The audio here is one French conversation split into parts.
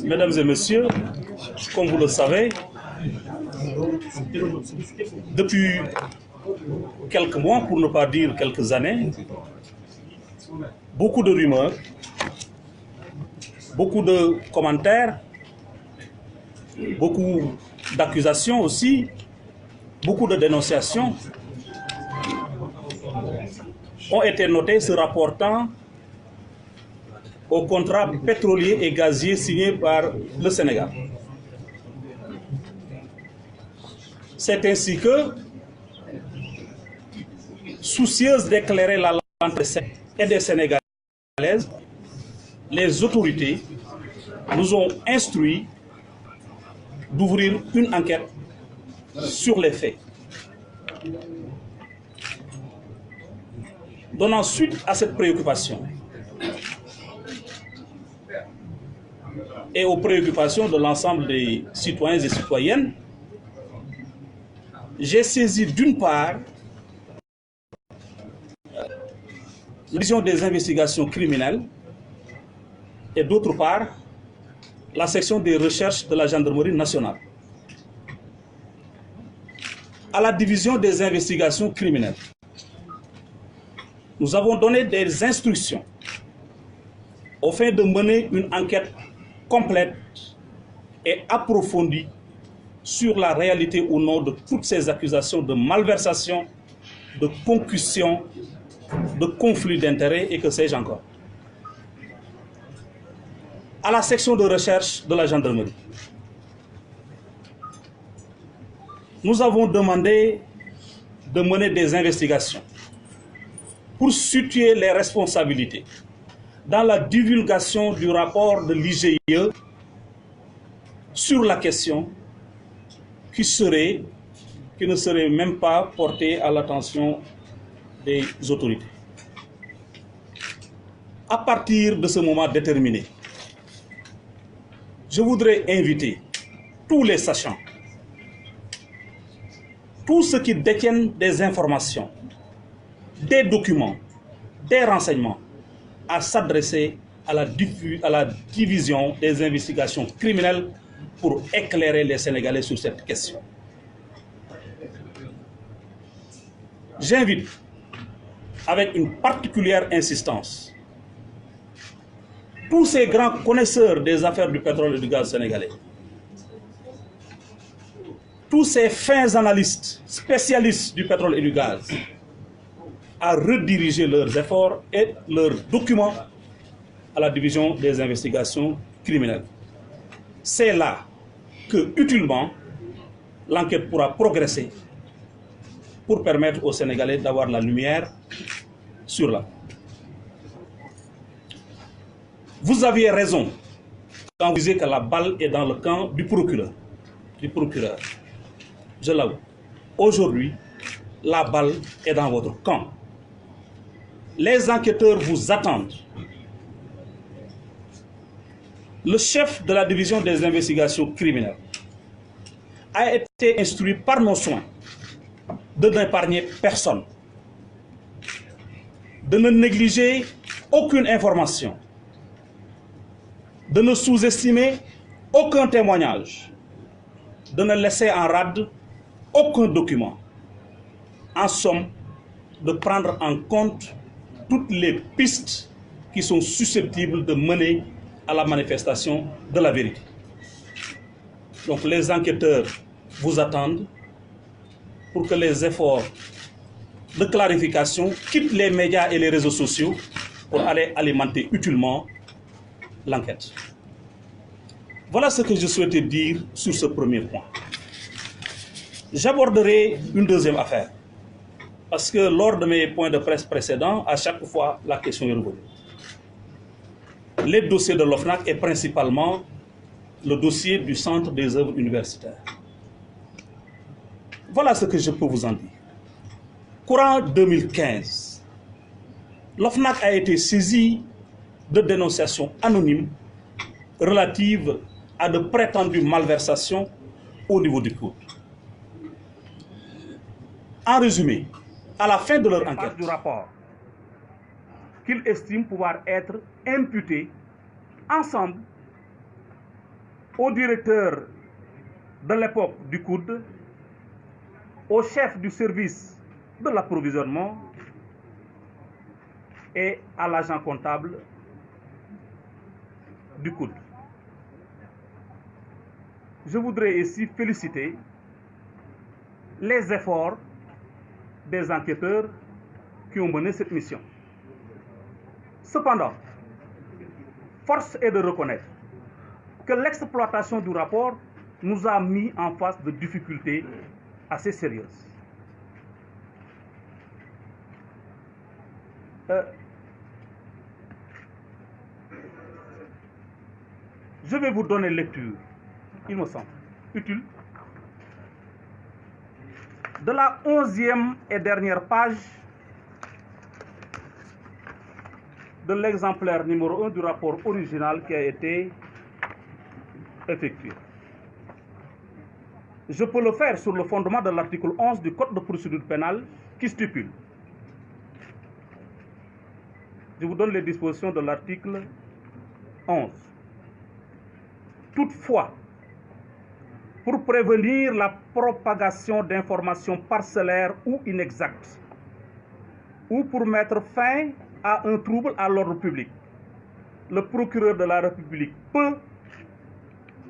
Mesdames et messieurs, comme vous le savez, depuis quelques mois, pour ne pas dire quelques années, beaucoup de rumeurs, beaucoup de commentaires, beaucoup d'accusations aussi, beaucoup de dénonciations ont été notées se rapportant au contrat pétrolier et gazier signé par le Sénégal. C'est ainsi que, soucieuses d'éclairer la lanterne et des Sénégalaises, les autorités nous ont instruits d'ouvrir une enquête sur les faits. Donnant suite à cette préoccupation et aux préoccupations de l'ensemble des citoyens et citoyennes, j'ai saisi d'une part la division des investigations criminelles et d'autre part la section des recherches de la gendarmerie nationale. À la division des investigations criminelles, nous avons donné des instructions au fin de mener une enquête complète et approfondie sur la réalité ou non de toutes ces accusations de malversation, de concussion, de conflit d'intérêts et que sais-je encore. À la section de recherche de la gendarmerie, nous avons demandé de mener des investigations pour situer les responsabilités dans la divulgation du rapport de l'IGE sur la question qui ne serait même pas portée à l'attention des autorités. À partir de ce moment déterminé, je voudrais inviter tous les sachants, tous ceux qui détiennent des informations, des documents, des renseignements, à s'adresser à la division des investigations criminelles pour éclairer les Sénégalais sur cette question. J'invite, avec une particulière insistance, tous ces grands connaisseurs des affaires du pétrole et du gaz sénégalais, tous ces fins analystes, spécialistes du pétrole et du gaz, à rediriger leurs efforts et leurs documents à la division des investigations criminelles. C'est là que, utilement, l'enquête pourra progresser pour permettre aux Sénégalais d'avoir la lumière sur là. Vous aviez raison quand vous disiez que la balle est dans le camp du procureur. Je l'avoue. Aujourd'hui, la balle est dans votre camp. Les enquêteurs vous attendent. Le chef de la division des investigations criminelles a été instruit par nos soins de n'épargner personne, de ne négliger aucune information, de ne sous-estimer aucun témoignage, de ne laisser en rade aucun document. En somme, de prendre en compte toutes les pistes qui sont susceptibles de mener à la manifestation de la vérité. Donc les enquêteurs vous attendent pour que les efforts de clarification quittent les médias et les réseaux sociaux pour aller alimenter utilement l'enquête. Voilà ce que je souhaitais dire sur ce premier point. J'aborderai une deuxième affaire, parce que lors de mes points de presse précédents, à chaque fois, la question est revenue. Les dossiers de l'OFNAC et principalement le dossier du Centre des œuvres universitaires. Voilà ce que je peux vous en dire. Courant 2015, l'OFNAC a été saisi de dénonciations anonymes relatives à de prétendues malversations au niveau du code. En résumé, à la fin de leur enquête du rapport, qu'ils estiment pouvoir être imputés ensemble au directeur de l'époque du COUD, au chef du service de l'approvisionnement et à l'agent comptable du COUD. Je voudrais ici féliciter les efforts des enquêteurs qui ont mené cette mission. Cependant, force est de reconnaître que l'exploitation du rapport nous a mis en face de difficultés assez sérieuses. Je vais vous donner lecture, il me semble utile, de la 11e et dernière page de l'exemplaire numéro 1 du rapport original qui a été effectué. Je peux le faire sur le fondement de l'article 11 du Code de procédure pénale qui stipule. Je vous donne les dispositions de l'article 11. Toutefois, pour prévenir la propagation d'informations parcellaires ou inexactes, ou pour mettre fin à un trouble à l'ordre public, le procureur de la République peut,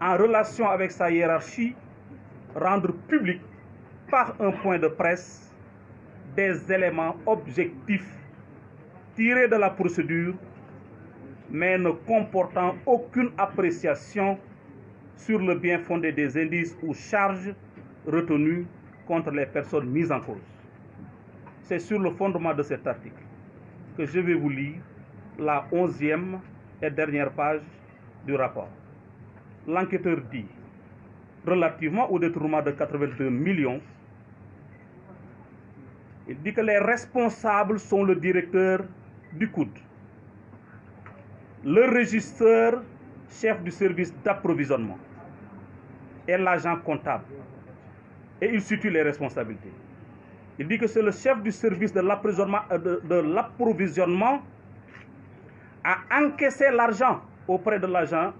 en relation avec sa hiérarchie, rendre public par un point de presse des éléments objectifs tirés de la procédure, mais ne comportant aucune appréciation sur le bien fondé des indices ou charges retenus contre les personnes mises en cause. C'est sur le fondement de cet article que je vais vous lire la 11e et dernière page du rapport. L'enquêteur dit, relativement au détournement de 82 millions, il dit que les responsables sont le directeur du COUD, le régisseur chef du service d'approvisionnement et l'agent comptable. Et il situe les responsabilités. Il dit que c'est le chef du service de l'approvisionnement a encaissé l'argent auprès de l'agent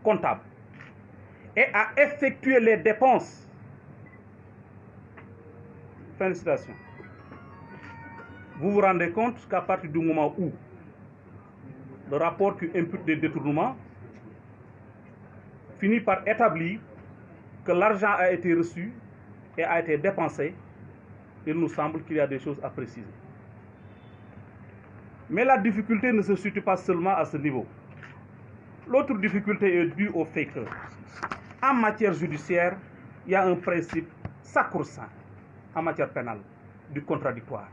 comptable et a effectué les dépenses. Fin de citation. Vous vous rendez compte qu'à partir du moment où le rapport qui impute des détournements finit par établir que l'argent a été reçu et a été dépensé, il nous semble qu'il y a des choses à préciser. Mais la difficulté ne se situe pas seulement à ce niveau. L'autre difficulté est due au fait que, en matière judiciaire, il y a un principe sacro-saint en matière pénale du contradictoire.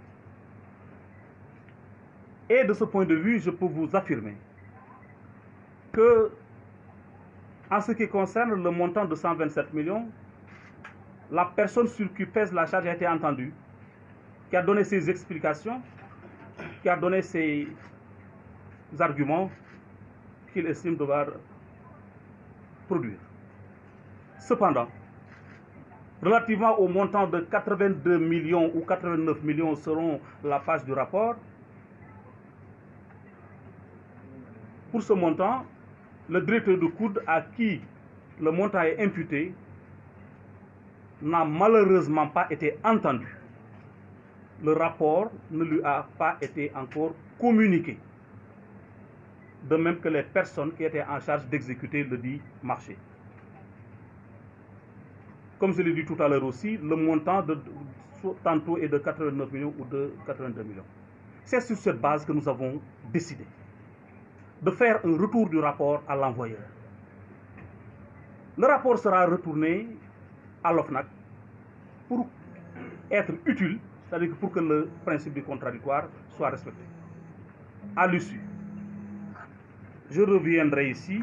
Et de ce point de vue, je peux vous affirmer que, en ce qui concerne le montant de 127 millions, la personne sur qui pèse la charge a été entendue, qui a donné ses explications, qui a donné ses arguments qu'il estime devoir produire. Cependant, relativement au montant de 82 millions ou 89 millions selon la page du rapport, pour ce montant, le directeur du COUD à qui le montant est imputé n'a malheureusement pas été entendu. Le rapport ne lui a pas été encore communiqué. De même que les personnes qui étaient en charge d'exécuter le dit marché. Comme je l'ai dit tout à l'heure aussi, le montant tantôt est de 89 millions ou de 82 millions. C'est sur cette base que nous avons décidé de faire un retour du rapport à l'envoyeur. Le rapport sera retourné à l'OFNAC pour être utile, c'est-à-dire pour que le principe du contradictoire soit respecté. À l'issue, je reviendrai ici